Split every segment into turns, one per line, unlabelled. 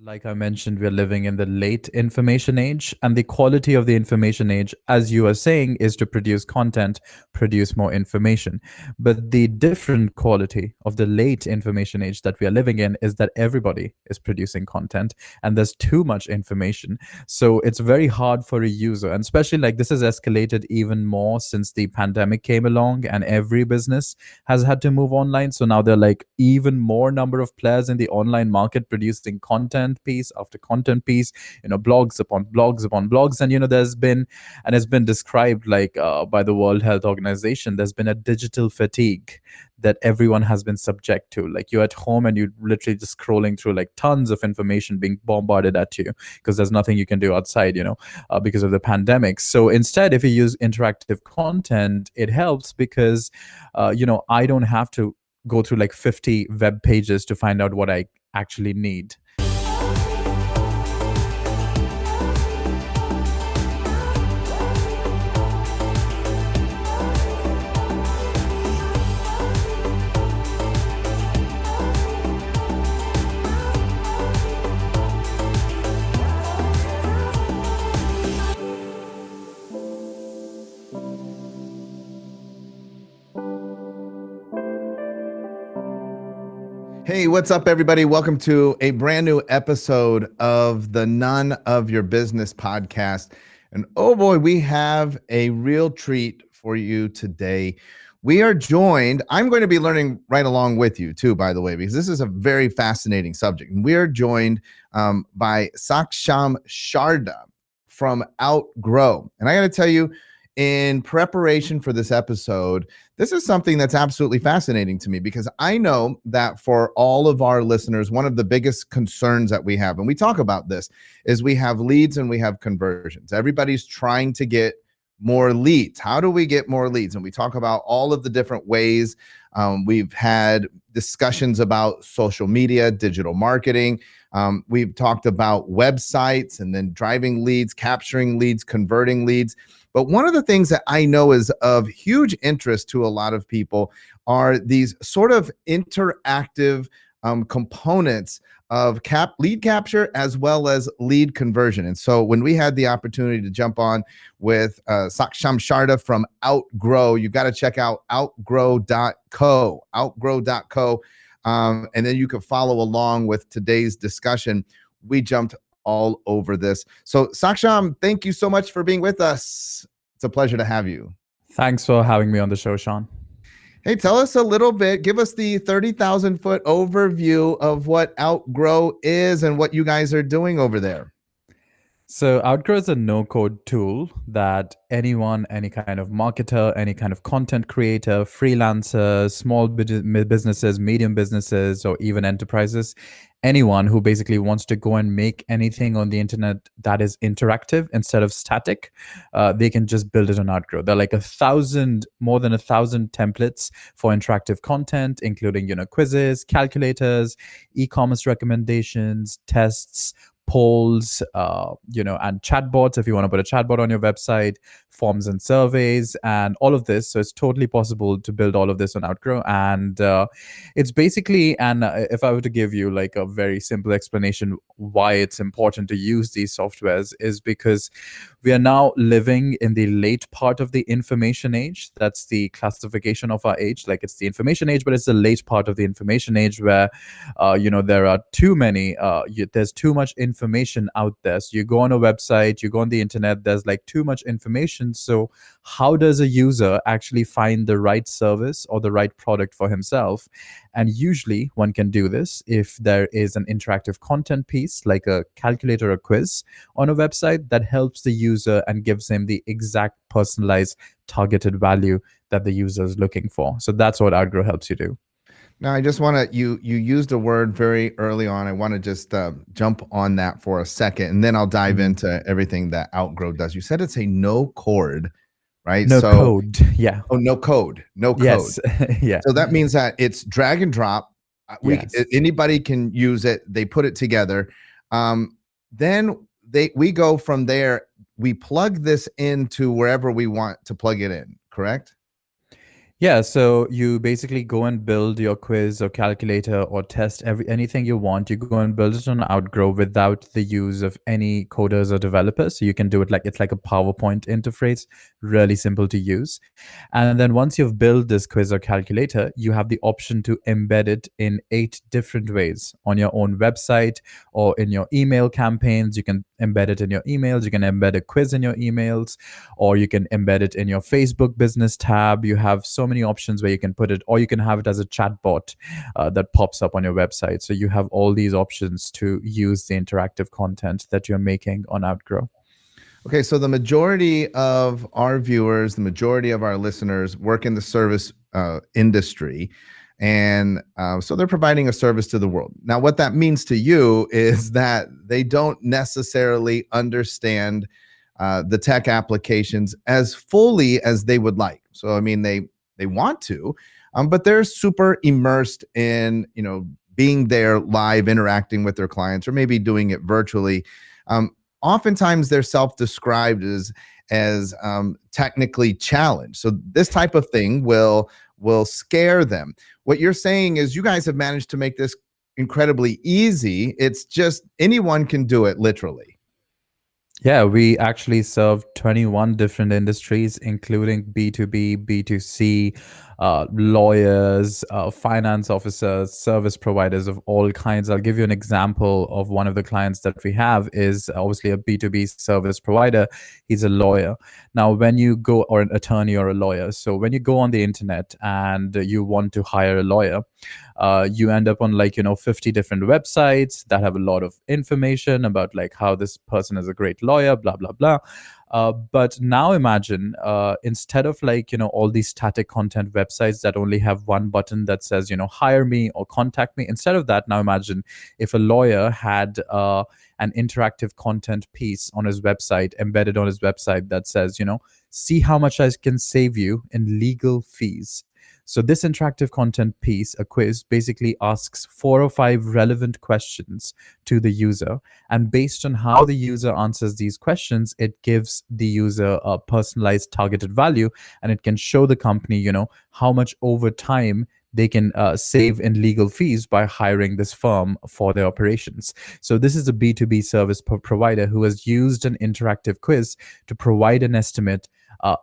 Like I mentioned, we're living in the late information age, and the quality of the information age, as you are saying, is to produce content, produce more information. But the different quality of the late information age that we are living in is that everybody is producing content and there's too much information. So it's very hard for a user, and especially like this has escalated even more since the pandemic came along and every business has had to move online. So now there are like even more number of players in the online market producing content piece after content piece, blogs upon blogs upon blogs. And there's been, and it's been described like by the World Health Organization, there's been a digital fatigue that everyone has been subject to. Like you're at home and you're literally just scrolling through like tons of information being bombarded at you because there's nothing you can do outside, because of the pandemic. So instead, if you use interactive content, it helps because I don't have to go through like 50 web pages to find out what I actually need.
Hey, what's up, everybody? Welcome to a brand new episode of the None of Your Business podcast. And oh boy, we have a real treat for you today. We are joined, I'm going to be learning right along with you too, by the way, because this is a very fascinating subject. And we are joined by Saksham Sharda from Outgrow. And I got to tell you, in preparation for this episode, this is something that's absolutely fascinating to me because I know that for all of our listeners, one of the biggest concerns that we have, and we talk about this, is we have leads and we have conversions. Everybody's trying to get more leads. How do we get more leads? And we talk about all of the different ways. We've had discussions about social media, digital marketing. We've talked about websites and then driving leads, capturing leads, converting leads. But one of the things that I know is of huge interest to a lot of people are these sort of interactive components of lead capture as well as lead conversion. And so when we had the opportunity to jump on with Saksham Sharda from Outgrow, you've got to check out outgrow.co, outgrow.co. And then you can follow along with today's discussion. We jumped all over this. So Saksham, thank you so much for being with us. It's a pleasure to have you.
Thanks for having me on the show, Shawn.
Hey, tell us a little bit, give us the 30,000 foot overview of what Outgrow is and what you guys are doing over there.
So Outgrow is a no-code tool that anyone, any kind of marketer, any kind of content creator, freelancer, small businesses, medium businesses, or even enterprises, anyone who basically wants to go and make anything on the internet that is interactive instead of static, they can just build it on Outgrow. There are like more than 1,000 templates for interactive content, including quizzes, calculators, e-commerce recommendations, tests, polls, and chatbots if you want to put a chatbot on your website, forms and surveys, and all of this. So it's totally possible to build all of this on Outgrow. And it's basically, and if I were to give you like a very simple explanation why it's important to use these softwares, is because we are now living in the late part of the information age. That's the classification of our age. Like it's the information age, but it's the late part of the information age where, there are there's too much information out there. So you go on a website, you go on the internet, there's like too much information. So how does a user actually find the right service or the right product for himself? And usually one can do this if there is an interactive content piece like a calculator or quiz on a website that helps the user and gives him the exact personalized targeted value that the user is looking for. So that's what Outgrow helps you do.
Now, I just want to, you used a word very early on. I want to just jump on that for a second, and then I'll dive into everything that Outgrow does. You said it's a no code, right?
No code. Yeah.
Oh, no code.
Yes. Yeah.
So that means that it's drag and drop.
Yes.
Anybody can use it. They put it together. Then we go from there. We plug this into wherever we want to plug it in, correct?
Yeah, so you basically go and build your quiz or calculator or test anything you want. You go and build it on Outgrow without the use of any coders or developers. So you can do it like it's like a PowerPoint interface, really simple to use. And then once you've built this quiz or calculator, you have the option to embed it in 8 different ways on your own website or in your email campaigns. You can embed it in your emails. You can embed a quiz in your emails, or you can embed it in your Facebook business tab. You have so many options where you can put it, or you can have it as a chatbot that pops up on your website. So you have all these options to use the interactive content that you're making on Outgrow.
Okay, so the majority of our viewers, the majority of our listeners work in the service industry. And so they're providing a service to the world. Now, what that means to you is that they don't necessarily understand the tech applications as fully as they would like. So, I mean, they want to, but they're super immersed in, being there live, interacting with their clients, or maybe doing it virtually. Oftentimes they're self-described as technically challenged. So this type of thing will scare them. What you're saying is you guys have managed to make this incredibly easy. It's just anyone can do it, literally.
Yeah, we actually serve 21 different industries, including B2B, B2C, lawyers, finance officers, service providers of all kinds. I'll give you an example of one of the clients that we have is obviously a B2B service provider. He's a lawyer. Now, when you go, or an attorney or a lawyer, so when you go on the internet and you want to hire a lawyer, you end up on, like, 50 different websites that have a lot of information about like how this person is a great lawyer, blah blah blah. But now imagine, instead of, like, all these static content websites that only have one button that says, hire me or contact me. Instead of that, now imagine if a lawyer had an interactive content piece on his website, embedded on his website, that says, see how much I can save you in legal fees. So this interactive content piece, a quiz, basically asks 4 or 5 relevant questions to the user. And based on how the user answers these questions, it gives the user a personalized targeted value, and it can show the company, how much over time they can save in legal fees by hiring this firm for their operations. So this is a B2B service provider who has used an interactive quiz to provide an estimate,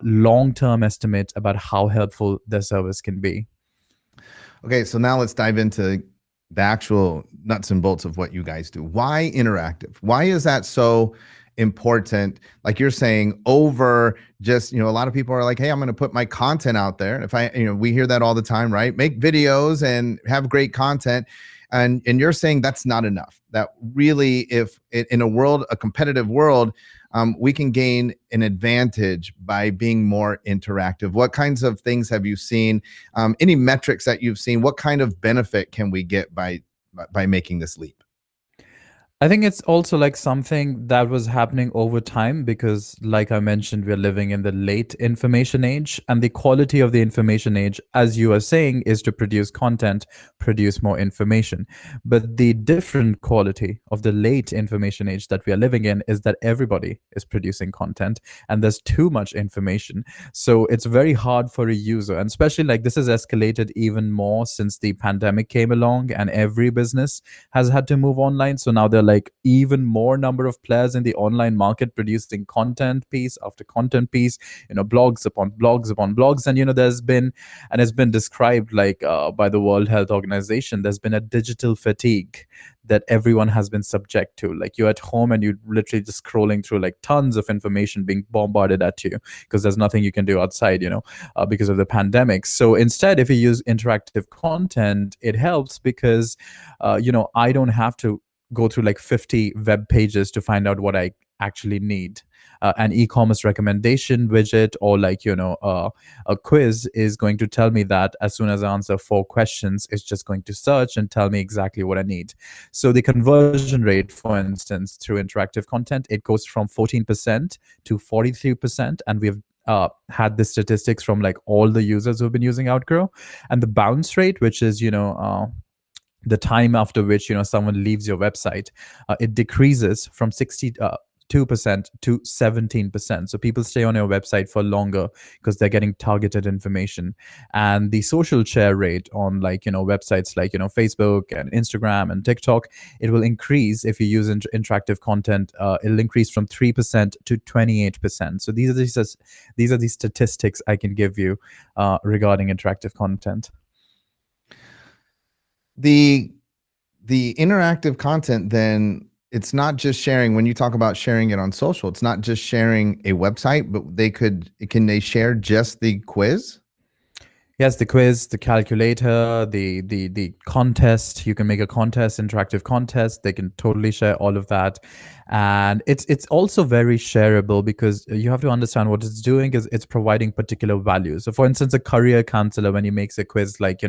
long-term estimate about how helpful their service can be.
Okay, so now let's dive into the actual nuts and bolts of what you guys do. Why interactive? Why is that so important? Like you're saying, over just, a lot of people are like, hey, I'm going to put my content out there. If we hear that all the time, right? Make videos and have great content. And you're saying that's not enough. That really, if in a competitive world, we can gain an advantage by being more interactive. What kinds of things have you seen? Any metrics that you've seen? What kind of benefit can we get by making this leap?
I think it's also like something that was happening over time because, like I mentioned, we're living in the late information age, and the quality of the information age, as you are saying, is to produce content, produce more information. But the different quality of the late information age that we are living in is that everybody is producing content and there's too much information. So it's very hard for a user, and especially like this has escalated even more since the pandemic came along and every business has had to move online. So now there are like even more number of players in the online market producing content piece after content piece, blogs upon blogs upon blogs. And there's been, and it's been described like by the World Health Organization, there's been a digital fatigue that everyone has been subject to. Like you're at home and you're literally just scrolling through like tons of information being bombarded at you because there's nothing you can do outside, because of the pandemic. So instead, if you use interactive content, it helps because I don't have to go through like 50 web pages to find out what I actually need. An e-commerce recommendation widget, or like a quiz is going to tell me that as soon as I answer 4 questions, it's just going to search and tell me exactly what I need. So the conversion rate, for instance, through interactive content, it goes from 14% to 43%, and we've had the statistics from like all the users who've been using Outgrow. And the bounce rate, which is the time after which someone leaves your website, it decreases from 60 2% to 17%. So people stay on your website for longer because they're getting targeted information. And the social share rate on, like, websites like, Facebook and Instagram and TikTok, it will increase if you use interactive content. It'll increase from 3% to 28%. So these are the statistics I can give you regarding interactive content.
The interactive content, then, it's not just sharing. When you talk about sharing it on social, it's not just sharing a website, but can they share just the quiz?
Yes, the quiz, the calculator, the contest. You can make a contest, interactive contest. They can totally share all of that, and it's also very shareable because you have to understand what it's doing is it's providing particular value. So, for instance, a career counselor, when he makes a quiz like,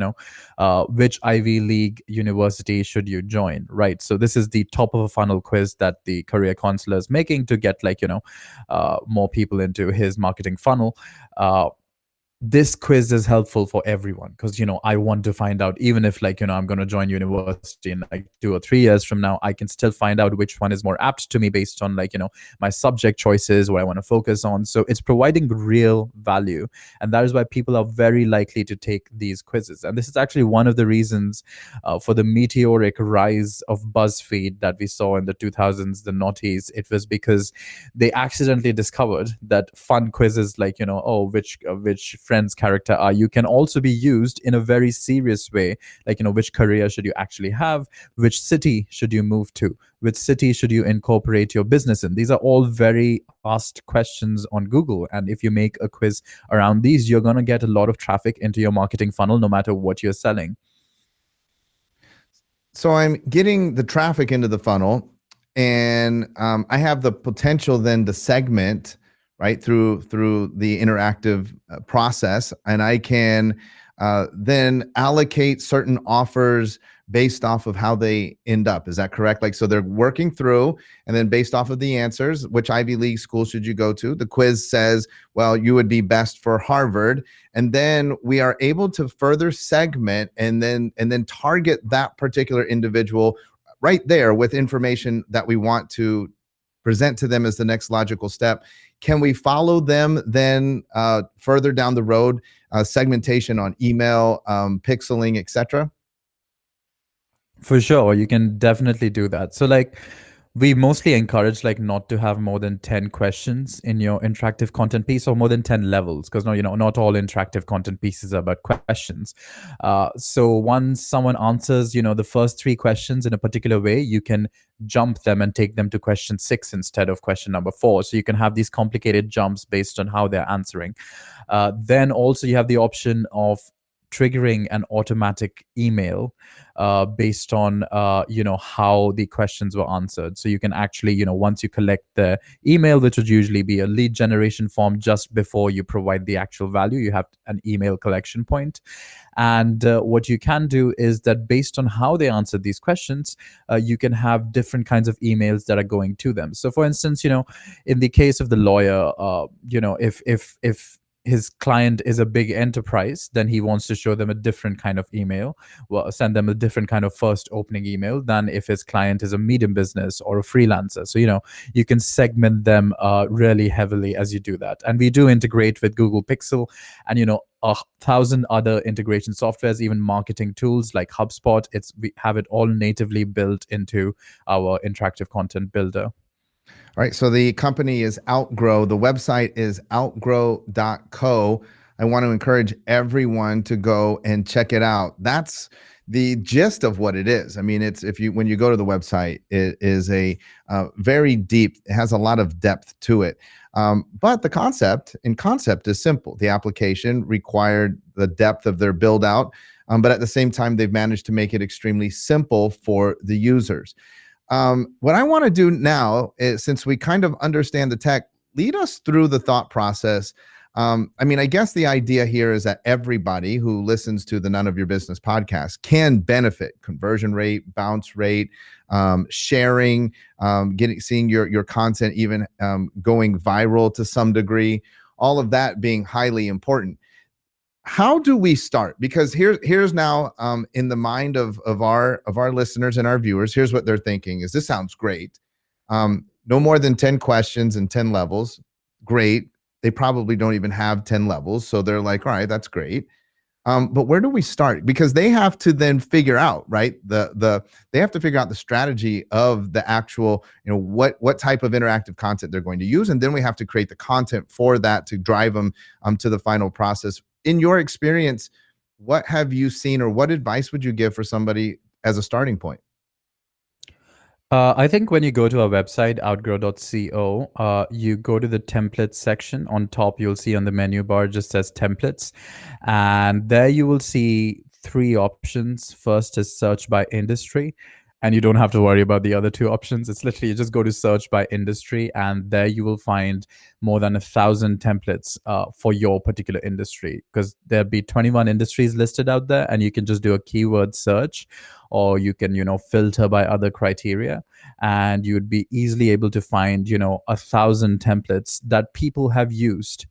which Ivy League university should you join, right? So this is the top of a funnel quiz that the career counselor is making to get, like, more people into his marketing funnel. This quiz is helpful for everyone because, I want to find out, even if, like, I'm going to join university in like 2 or 3 years from now, I can still find out which one is more apt to me based on, like, my subject choices, what I want to focus on. So it's providing real value, and that is why people are very likely to take these quizzes. And this is actually one of the reasons for the meteoric rise of BuzzFeed that we saw in the 2000s, the noughties. It was because they accidentally discovered that fun quizzes like, oh, which friend's character are you, can also be used in a very serious way, like, which career should you actually have, which city should you move to, which city should you incorporate your business in. These are all very asked questions on Google, and if you make a quiz around these, you're going to get a lot of traffic into your marketing funnel no matter what you're selling.
So I'm getting the traffic into the funnel, and I have the potential then to segment, right, through the interactive process, and I can then allocate certain offers based off of how they end up. Is that correct? Like, so they're working through, and then based off of the answers, which Ivy League school should you go to? The quiz says, well, you would be best for Harvard. And then we are able to further segment and then target that particular individual right there with information that we want to present to them as the next logical step. Can we follow them then further down the road, segmentation on email, pixeling, etc.?
For sure, you can definitely do that. So, like, we mostly encourage, like, not to have more than 10 questions in your interactive content piece, or more than 10 levels, because no, not all interactive content pieces are about questions. So once someone answers, the first 3 questions in a particular way, you can jump them and take them to question 6 instead of question number 4. So you can have these complicated jumps based on how they're answering. Then also you have the option of triggering an automatic email based on how the questions were answered. So you can actually, once you collect the email, which would usually be a lead generation form, just before you provide the actual value, you have an email collection point. And what you can do is that based on how they answered these questions, you can have different kinds of emails that are going to them. So for instance, in the case of the lawyer, if his client is a big enterprise, then he wants to show them a different kind of email, well, send them a different kind of first opening email than if his client is a medium business or a freelancer. So, you can segment them really heavily as you do that. And we do integrate with Google Pixel and, 1,000 other integration softwares, even marketing tools like HubSpot. We have it all natively built into our interactive content builder.
All right, so the company is Outgrow. The website is outgrow.co. I want to encourage everyone to go and check it out. That's the gist of what it is. I mean, when you go to the website, it is a very deep. It has a lot of depth to it. But the concept is simple. The application required the depth of their build out, but at the same time, they've managed to make it extremely simple for the users. What I want to do now is, since we kind of understand the tech, lead us through the thought process. I guess the idea here is that everybody who listens to the None of Your Business podcast can benefit: conversion rate, bounce rate, sharing, seeing your content even going viral to some degree, all of that being highly important. How do we start? Because here's now in the mind of our listeners and our viewers, here's what they're thinking: is this sounds great. no more than 10 questions and 10 levels. Great. They probably don't even have 10 levels. So they're like, all right, that's great. But where do we start? Because they have to then figure out, right? They have to figure out the strategy of the actual, what type of interactive content they're going to use, and then we have to create the content for that to drive them to the final process. In your experience, what have you seen, or what advice would you give for somebody as a starting point?
I think when you go to our website, outgrow.co, you go to the templates section. On top, you'll see on the menu bar just says templates. And there you will see three options. First is search by industry. And you don't have to worry about the other two options. It's literally you just go to search by industry, and there you will find more than 1,000 templates for your particular industry, because there'll be 21 industries listed out there, and you can just do a keyword search, or you can filter by other criteria, and you would be easily able to find 1,000 templates that people have used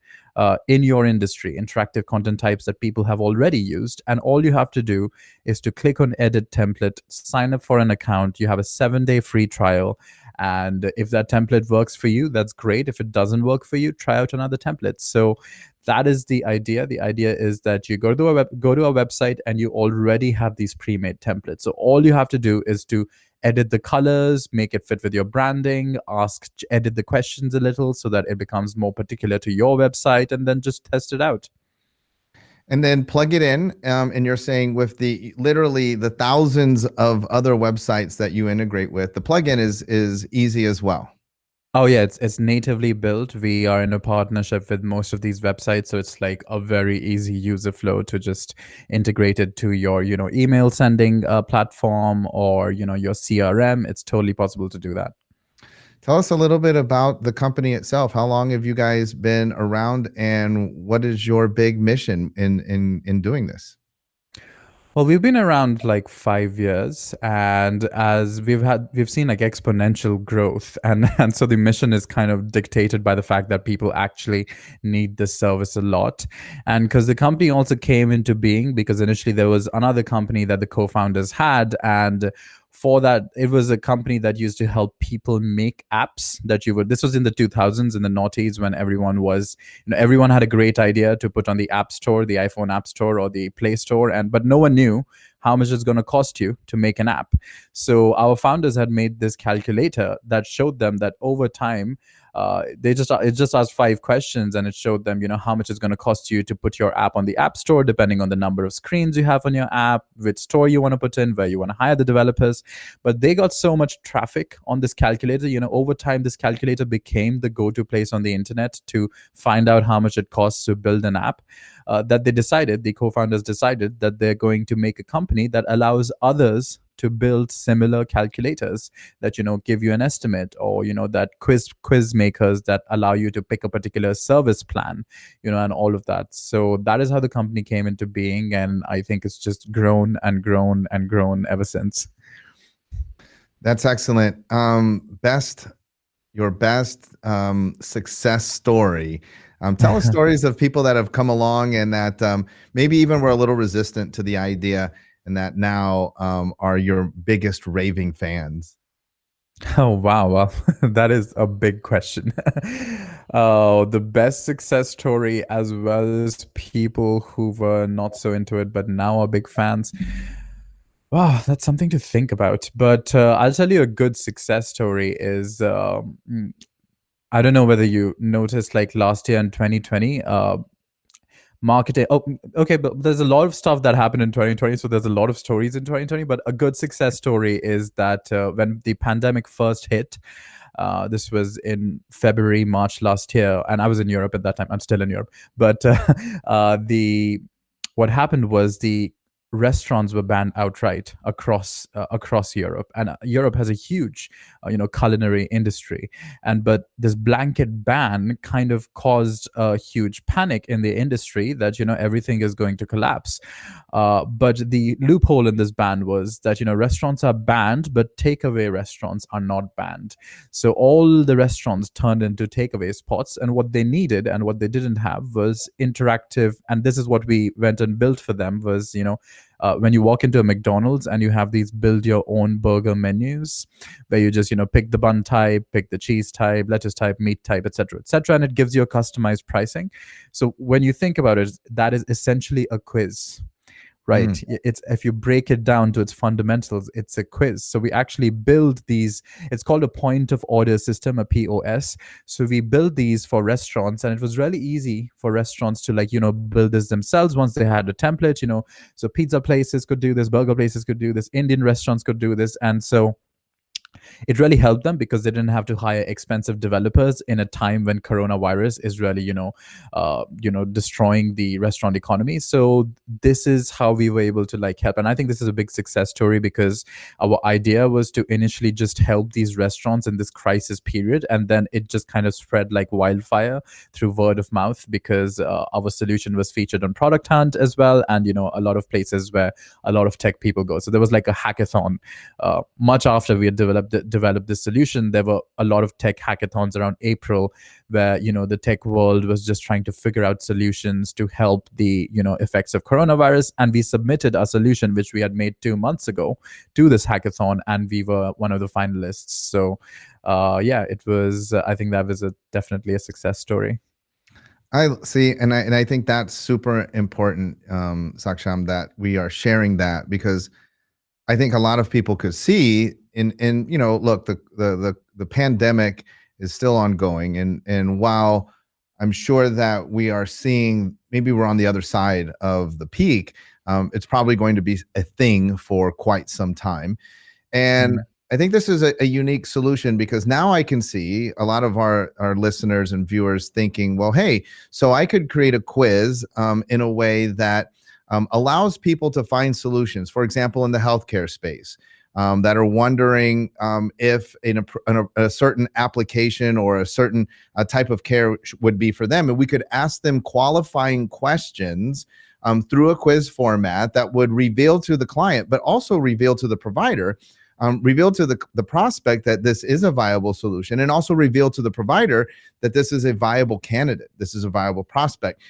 in your industry, interactive content types that people have already used. And all you have to do is to click on edit template, sign up for an account. You have a 7-day free trial. And if that template works for you, that's great. If it doesn't work for you, try out another template. So that is the idea. The idea is that you go to our website, and you already have these pre-made templates. So all you have to do is to edit the colors, make it fit with your branding, edit the questions a little so that it becomes more particular to your website, and then just test it out.
And then plug it in. And you're saying with the literally the thousands of other websites that you integrate with, the plugin is easy as well.
Oh yeah, it's natively built. We are in a partnership with most of these websites, so it's like a very easy user flow to just integrate it to your email sending platform, or your CRM. It's totally possible to do that.
Tell us a little bit about the company itself. How long have you guys been around, and what is your big mission in doing this?
Well, we've been around like 5 years, and as we've seen like exponential growth, and and so the mission is kind of dictated by the fact that people actually need this service a lot, and because the company also came into being because initially there was another company that the co-founders had, and for that it was a company that used to help people make apps that you would. This was in the 2000s in the noughties, when everyone had a great idea to put on the app store, the iPhone app store or the Play Store, and but no one knew how much it's going to cost you to make an app. So our founders had made this calculator that showed them that over time, it just asked 5 questions, and it showed them how much it's going to cost you to put your app on the app store, depending on the number of screens you have on your app, which store you want to put in, where you want to hire the developers. But they got so much traffic on this calculator, over time this calculator became the go-to place on the internet to find out how much it costs to build an app, that the co-founders decided that they're going to make a company that allows others to build similar calculators that give you an estimate, or that quiz makers that allow you to pick a particular service plan, and all of that. So that is how the company came into being, and I think it's just grown and grown and grown ever since.
That's excellent. Your best success story. Tell us stories of people that have come along, and that maybe even were a little resistant to the idea, and that now are your biggest raving fans.
Oh wow, well, that is a big question. Oh, the best success story, as well as people who were not so into it but now are big fans. Wow, that's something to think about. But I'll tell you a good success story is I don't know whether you noticed, like last year in 2020, marketing. Oh, okay, but there's a lot of stuff that happened in 2020, so there's a lot of stories in 2020. But a good success story is that when the pandemic first hit, this was in February, March last year, and I was in Europe at that time. I'm still in Europe, but the what happened was the restaurants were banned outright across Europe, and Europe has a huge culinary industry, and but this blanket ban kind of caused a huge panic in the industry that everything is going to collapse. But the loophole in this ban was that restaurants are banned, but takeaway restaurants are not banned. So all the restaurants turned into takeaway spots, and what they needed and what they didn't have was interactive. And this is what we went and built for them, was when you walk into a McDonald's and you have these build your own burger menus where you just pick the bun type, pick the cheese type, lettuce type, meat type, etc., and it gives you a customized pricing. So when you think about it, that is essentially a quiz. Right.
Mm.
It's, if you break it down to its fundamentals, it's a quiz. So we actually build these, it's called a point of order system, a POS. So we build these for restaurants, and it was really easy for restaurants to build this themselves once they had a template. So pizza places could do this, burger places could do this, Indian restaurants could do this. And so it really helped them because they didn't have to hire expensive developers in a time when coronavirus is really destroying the restaurant economy. So this is how we were able to help, and I think this is a big success story because our idea was to initially just help these restaurants in this crisis period, and then it just kind of spread like wildfire through word of mouth because our solution was featured on Product Hunt as well, and a lot of places where a lot of tech people go. So there was like a hackathon much after we had developed this solution. There were a lot of tech hackathons around April where the tech world was just trying to figure out solutions to help the effects of coronavirus, and we submitted our solution which we had made 2 months ago to this hackathon, and we were one of the finalists. So yeah, it was I think that was definitely a success story.
I see, and I think that's super important, Saksham, that we are sharing that, because I think a lot of people could see in look, the pandemic is still ongoing, and while I'm sure that we are seeing, maybe we're on the other side of the peak, it's probably going to be a thing for quite some time. And I think this is a unique solution because now I can see a lot of our listeners and viewers thinking, well, hey, so I could create a quiz in a way that allows people to find solutions, for example, in the healthcare space, that are wondering if a certain application or a certain type of care would be for them. And we could ask them qualifying questions through a quiz format that would reveal to the client, but also reveal to the provider, reveal to the prospect that this is a viable solution, and also reveal to the provider that this is a viable candidate, this is a viable prospect.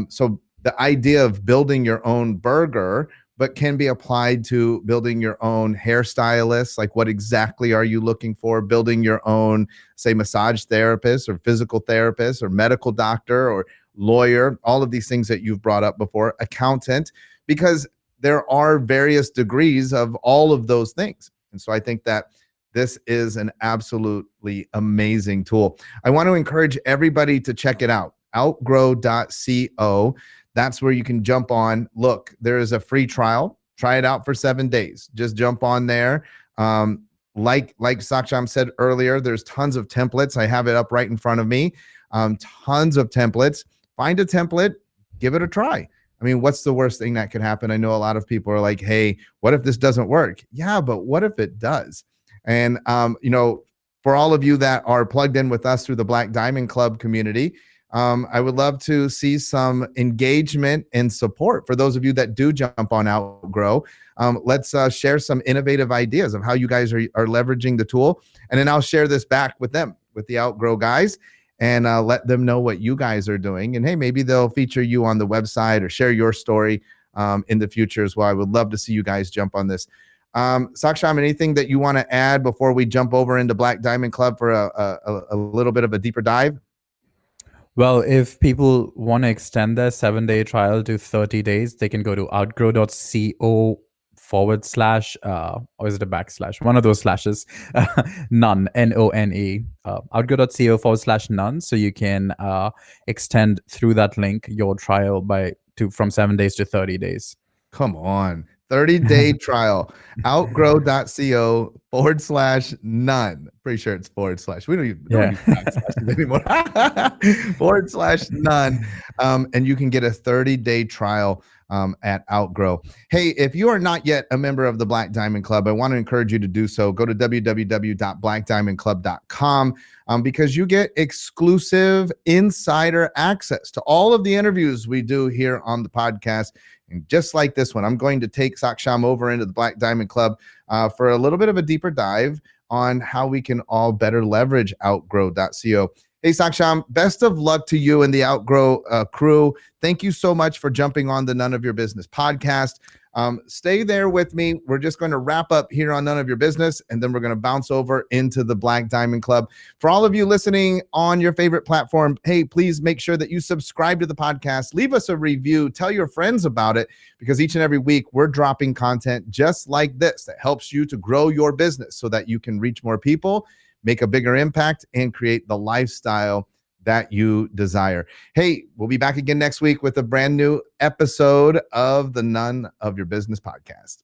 So the idea of building your own burger, but can be applied to building your own hairstylist. Like, what exactly are you looking for? Building your own, say, massage therapist or physical therapist or medical doctor or lawyer, all of these things that you've brought up before, accountant, because there are various degrees of all of those things. And so I think that this is an absolutely amazing tool. I want to encourage everybody to check it out, outgrow.co. That's where you can jump on. Look, there is a free trial. Try it out for 7 days. Just jump on there. Like Saksham said earlier, there's tons of templates. I have it up right in front of me. Tons of templates. Find a template, give it a try. I mean, what's the worst thing that could happen? I know a lot of people are like, hey, what if this doesn't work? Yeah, but what if it does? And, for all of you that are plugged in with us through the Black Diamond Club community, I would love to see some engagement and support. For those of you that do jump on Outgrow, let's share some innovative ideas of how you guys are leveraging the tool. And then I'll share this back with them, with the Outgrow guys, and let them know what you guys are doing. And hey, maybe they'll feature you on the website or share your story in the future as well. I would love to see you guys jump on this. Saksham, anything that you want to add before we jump over into Black Diamond Club for a little bit of a deeper dive?
Well, if people want to extend their 7-day trial to 30 days, they can go to outgrow.co / or is it a backslash? One of those slashes, none, None, outgrow.co / none. So you can extend through that link your trial from 7 days to 30 days.
Come on. 30-day trial, outgrow.co / none. Pretty sure it's /. We don't use backslashes anymore. / none. And you can get a 30-day trial at Outgrow. Hey, if you are not yet a member of the Black Diamond Club, I want to encourage you to do so. Go to www.blackdiamondclub.com because you get exclusive insider access to all of the interviews we do here on the podcast. And just like this one, I'm going to take Saksham over into the Black Diamond Club for a little bit of a deeper dive on how we can all better leverage outgrow.co. Hey, Saksham, best of luck to you and the Outgrow crew. Thank you so much for jumping on the None of Your Business podcast. Stay there with me. We're just going to wrap up here on None of Your Business, and then we're going to bounce over into the Black Diamond Club. For all of you listening on your favorite platform, hey, please make sure that you subscribe to the podcast. Leave us a review. Tell your friends about it, because each and every week we're dropping content just like this that helps you to grow your business so that you can reach more people, make a bigger impact, and create the lifestyle that you desire. Hey, we'll be back again next week with a brand new episode of the None of Your Business podcast.